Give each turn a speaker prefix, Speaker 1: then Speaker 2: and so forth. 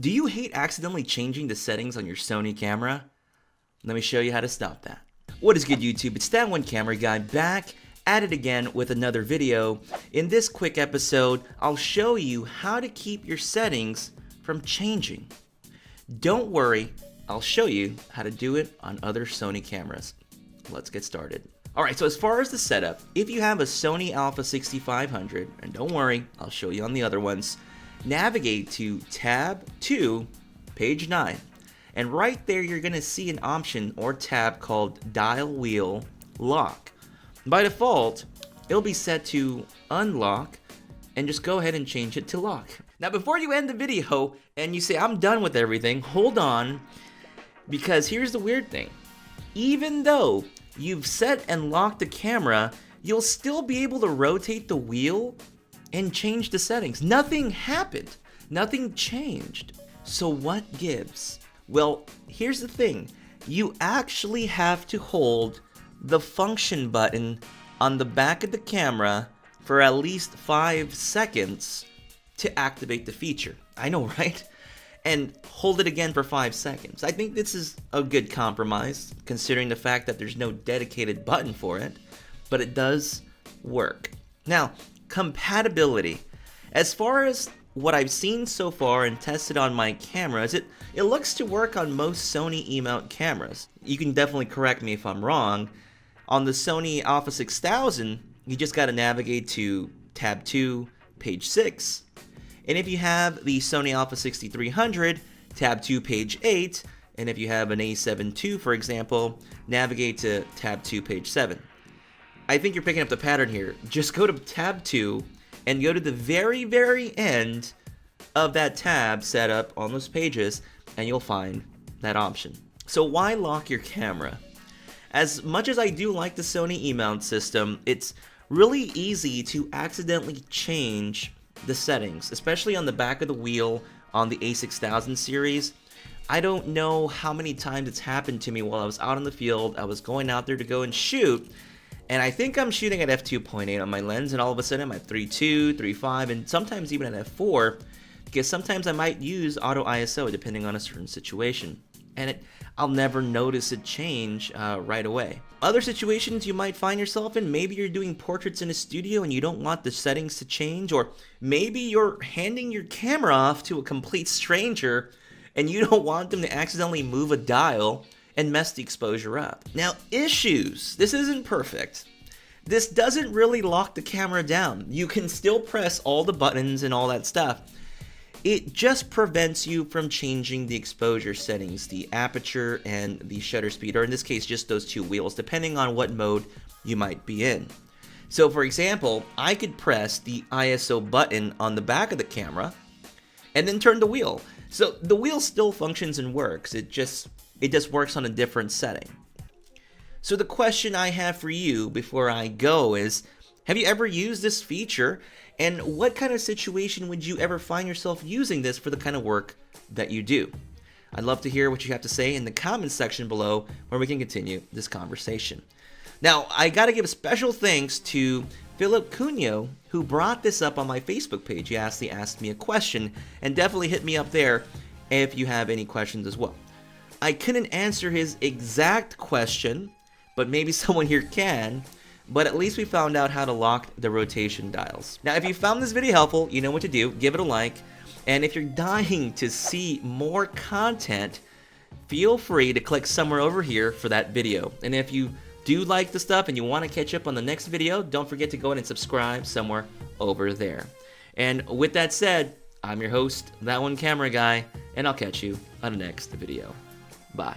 Speaker 1: Do you hate accidentally changing the settings on your Sony camera? Let me show you how to stop that. What is good, YouTube? It's that one camera guy back at it again with another video. In this quick episode, I'll show you how to keep your settings from changing. Don't worry, I'll show you how to do it on other Sony cameras. Let's get started. Alright, so as far as the setup, if you have a Sony a6500, and don't worry, I'll show you on the other ones, navigate to tab 2, page 9. And right there you're going to see an option or tab called Dial Wheel Lock. By default, it'll be set to unlock, and just go ahead and change it to lock. Now before you end the video and you say I'm done with everything, hold on, because here's the weird thing. Even though you've set and locked the camera, you'll still be able to rotate the wheel and change the settings. Nothing happened. Nothing changed. So what gives? Well, here's the thing. You actually have to hold the function button on the back of the camera for at least 5 seconds to activate the feature. I know, right? And hold it again for 5 seconds. I think this is a good compromise, considering the fact that there's no dedicated button for it, but it does work. Now, compatibility. As far as what I've seen so far and tested on my cameras, it looks to work on most Sony E-mount cameras. You can definitely correct me if I'm wrong. On the Sony a6000, you just got to navigate to tab 2, page 6. And if you have the Sony a6300, tab 2, page 8. And if you have an a7ii, for example, navigate to tab 2, page 7. I think you're picking up the pattern here. Just go to tab 2 and go to the very, very end of that tab setup on those pages, and you'll find that option. So why lock your camera? As much as I do like the Sony E-mount system, it's really easy to accidentally change the settings, especially on the back of the wheel on the a6000 series. I don't know how many times it's happened to me while I was out in the field. I was going out there to go and shoot, and I think I'm shooting at f2.8 on my lens, and all of a sudden I'm at 3.2, 3.5, and sometimes even at f4, because sometimes I might use auto ISO depending on a certain situation, and I'll never notice it change right away. Other situations you might find yourself in, maybe you're doing portraits in a studio and you don't want the settings to change, or maybe you're handing your camera off to a complete stranger and you don't want them to accidentally move a dial and mess the exposure up. Now, issues. This isn't perfect. This doesn't really lock the camera down. You can still press all the buttons and all that stuff. It just prevents you from changing the exposure settings, the aperture and the shutter speed, or in this case just those two wheels, depending on what mode you might be in. So for example, I could press the ISO button on the back of the camera and then turn the wheel. So the wheel still functions and works, it just works on a different setting. So the question I have for you before I go is, have you ever used this feature, and what kind of situation would you ever find yourself using this for the kind of work that you do? I'd love to hear what you have to say in the comments section below, where we can continue this conversation. Now, I gotta give a special thanks to Philip Cunio, who brought this up on my Facebook page. He actually asked me a question, and definitely hit me up there if you have any questions as well. I couldn't answer his exact question, but maybe someone here can. But at least we found out how to lock the rotation dials. Now, if you found this video helpful, you know what to do. Give it a like. And if you're dying to see more content, feel free to click somewhere over here for that video. And if you do like the stuff and you want to catch up on the next video, don't forget to go ahead and subscribe somewhere over there. And with that said, I'm your host, That One Camera Guy, and I'll catch you on the next video. Bye.